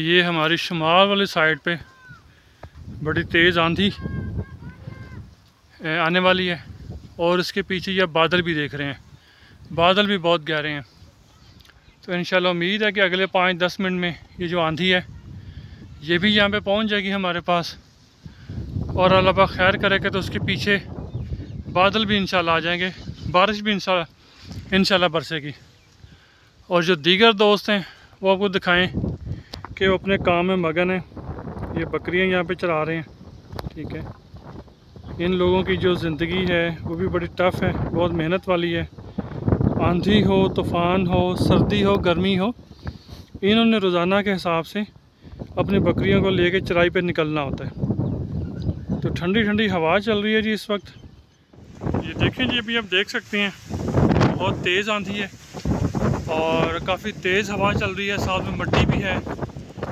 ये हमारी शुमाल वाली साइड पे बड़ी तेज़ आंधी आने वाली है और इसके पीछे ये बादल भी देख रहे हैं, बादल भी बहुत गहरे हैं। तो इंशाल्लाह उम्मीद है कि अगले 5-10 मिनट में ये जो आंधी है ये भी यहाँ पे पहुँच जाएगी हमारे पास, और अल्लाह पाक खैर करेगा तो उसके पीछे बादल भी इंशाल्लाह आ जाएंगे, बारिश भी इंशाल्लाह बरसेगी। और जो दीगर दोस्त हैं वो आपको दिखाएं कि वो अपने काम में मगन है। ये बकरियां यहाँ पे चरा रहे हैं, ठीक है। इन लोगों की जो ज़िंदगी है वो भी बड़ी टफ़ है, बहुत मेहनत वाली है। आंधी हो, तूफ़ान हो, सर्दी हो, गर्मी हो, इन्होंने रोज़ाना के हिसाब से अपनी बकरियों को लेके चराई पे निकलना होता है। तो ठंडी ठंडी हवा चल रही है जी इस वक्त। ये देखें जी, अभी आप देख सकते हैं बहुत तेज़ आंधी है और काफ़ी तेज़ हवा चल रही है, साथ में मट्टी भी है।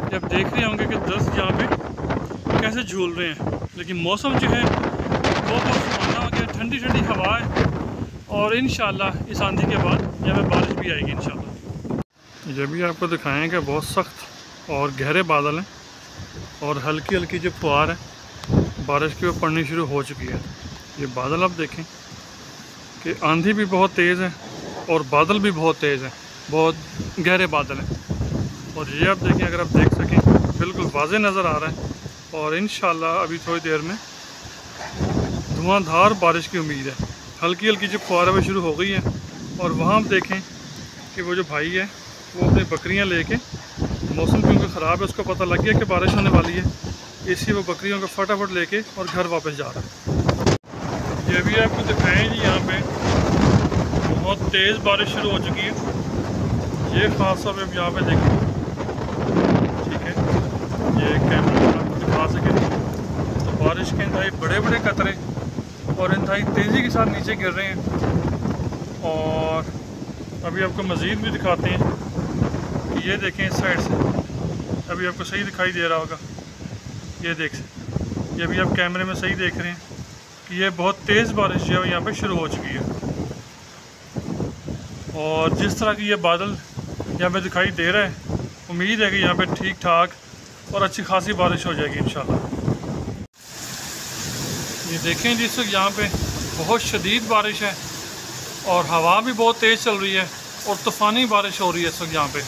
जब देख रहे होंगे कि दरख्त यहाँ पे कैसे झूल रहे हैं, लेकिन मौसम जो है वो बहुत सुहाना हो गया, ठंडी ठंडी हवा है और इंशाल्लाह इस आंधी के बाद यहाँ पे बारिश भी आएगी इंशाल्लाह। ये भी आपको दिखाएँ कि बहुत सख्त और गहरे बादल हैं और हल्की हल्की जो फुहार है बारिश की वो पड़नी शुरू हो चुकी है। ये बादल आप देखें कि आंधी भी बहुत तेज़ है और बादल भी बहुत तेज़ है, बहुत गहरे बादल हैं। और ये आप देखें, अगर आप देख सकें बिल्कुल वाज़े नज़र आ रहा है और इंशाल्लाह अभी थोड़ी देर में धुआंधार बारिश की उम्मीद है। हल्की हल्की जो फुहार वो शुरू हो गई है और वहाँ आप देखें कि वो जो भाई है वो अपनी बकरियाँ लेके, मौसम क्योंकि ख़राब है उसको पता लग गया कि बारिश होने वाली है, इसलिए वो बकरियों को फटाफट लेके और घर वापस जा रहा है। ये भी आपको दिखाएँ जी, यहाँ पे बहुत तेज़ बारिश शुरू हो चुकी है। ये ख़ास तौर पर यहाँ पे देखें, ठीक है, ये कैमरा आपको दिखा सके तो बारिश के इंतहाई बड़े बड़े कतरे और इंतहाई तेज़ी के साथ नीचे गिर रहे हैं। और अभी आपको मज़ीद भी दिखाते हैं कि ये देखें इस साइड से, अभी आपको सही दिखाई दे रहा होगा, ये देख, ये भी आप कैमरे में सही देख रहे हैं कि ये बहुत तेज़ बारिश जो है यहाँ पे शुरू हो चुकी है। और जिस तरह की ये बादल यहाँ पे दिखाई दे रहा है, उम्मीद है कि यहाँ पे ठीक ठाक और अच्छी खासी बारिश हो जाएगी इंशाल्लाह। ये देखें जिस वक्त यहाँ पे बहुत शदीद बारिश है और हवा भी बहुत तेज़ चल रही है और तूफ़ानी बारिश हो रही है इस वक्त यहाँ पे।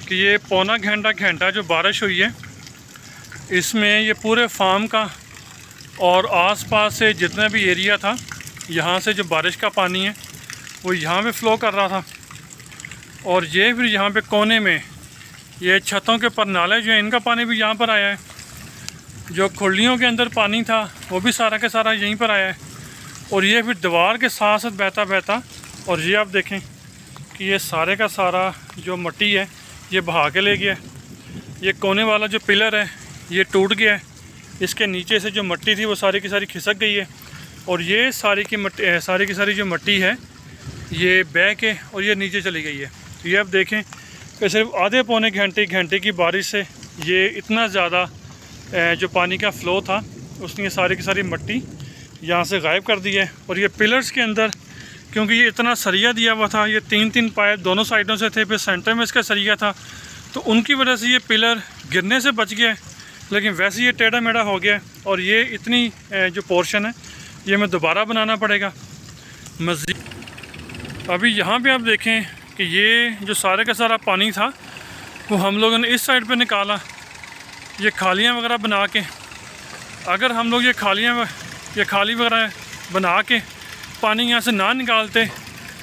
कि ये पौना घंटा जो बारिश हुई है, इसमें ये पूरे फार्म का और आसपास से जितना भी एरिया था, यहाँ से जो बारिश का पानी है वो यहाँ पे फ़्लो कर रहा था। और ये फिर यहाँ पे कोने में ये छतों के ऊपर नाले जो है, इनका पानी भी यहाँ पर आया है। जो खुलियों के अंदर पानी था वो भी सारा का सारा यहीं पर आया है। और ये फिर दीवार के साथ साथ बहता बहता, और ये आप देखें कि ये सारे का सारा जो मिट्टी है ये बहा के ले गया। ये कोने वाला जो पिलर है ये टूट गया है, इसके नीचे से जो मिट्टी थी वो सारी की सारी खिसक गई है। और ये सारी की सारी जो मिट्टी है ये बह के और ये नीचे चली गई है। ये आप देखें कि सिर्फ आधे पौने घंटे की बारिश से ये इतना ज़्यादा जो पानी का फ़्लो था उसने ये सारी की सारी मिट्टी यहाँ से गायब कर दी है। और ये पिलर्स के अंदर, क्योंकि ये इतना सरिया दिया हुआ था, ये 3-3 पाइप दोनों साइडों से थे, फिर सेंटर में इसका सरिया था, तो उनकी वजह से ये पिलर गिरने से बच गया है। लेकिन वैसे ये टेढ़ा मेढ़ा हो गया और ये इतनी जो पोर्शन है ये हमें दोबारा बनाना पड़ेगा मज़ीद। अभी यहाँ पे आप देखें कि ये जो सारे का सारा पानी था वो हम लोगों ने इस साइड पे निकाला, ये खालियाँ वगैरह बना के। अगर हम लोग ये खाली वगैरह बना के पानी यहाँ से ना निकालते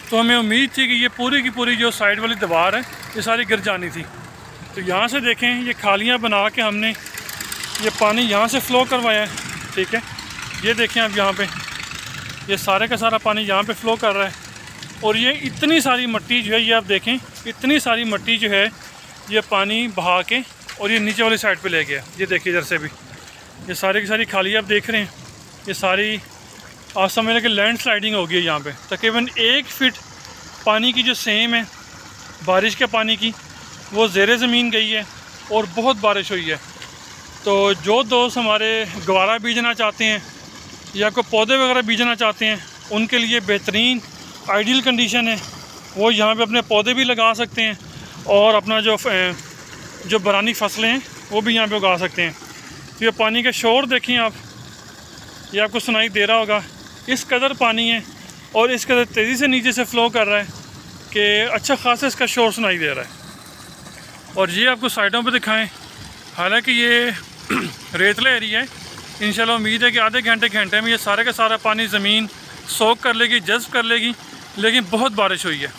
तो हमें उम्मीद थी कि ये पूरी की पूरी जो साइड वाली दीवार है ये सारी गिर जानी थी। तो यहाँ से देखें, ये खालियाँ बना के हमने ये पानी यहाँ से फ़्लो करवाया है, ठीक है। ये देखें अब यहाँ पे ये सारे का सारा पानी यहाँ पे फ़्लो कर रहा है। और ये इतनी सारी मिट्टी जो है, ये आप देखें इतनी सारी मिट्टी जो है ये पानी बहा के और ये नीचे वाली साइड पे ले गया। ये देखिए इधर से भी ये सारी की सारी खाली आप देख रहे हैं, ये सारी आप समझ लें कि लैंड स्लाइडिंग हो गई है। यहाँ पे तकरीबन 1 फीट पानी की जो सेम है बारिश के पानी की वो ज़ेरे ज़मीन गई है और बहुत बारिश हुई है। तो जो दोस्त हमारे गवारा बीजना चाहते हैं या कोई पौधे वगैरह बीजना चाहते हैं उनके लिए बेहतरीन आइडियल कंडीशन है, वो यहाँ पे अपने पौधे भी लगा सकते हैं और अपना जो जो बरानी फसलें हैं वो भी यहाँ पे उगा सकते हैं। तो ये पानी का शोर देखें आप, ये आपको सुनाई दे रहा होगा, इस कदर पानी है और इस कदर तेज़ी से नीचे से फ़्लो कर रहा है कि अच्छा खासा इसका शोर सुनाई दे रहा है। और ये आपको साइडों पे दिखाएं, हालांकि ये रेतला एरिया है, इंशाल्लाह उम्मीद है कि आधे घंटे में ये सारे का सारा पानी ज़मीन सोख कर लेगी, जज़्ब कर लेगी, लेकिन बहुत बारिश हुई है।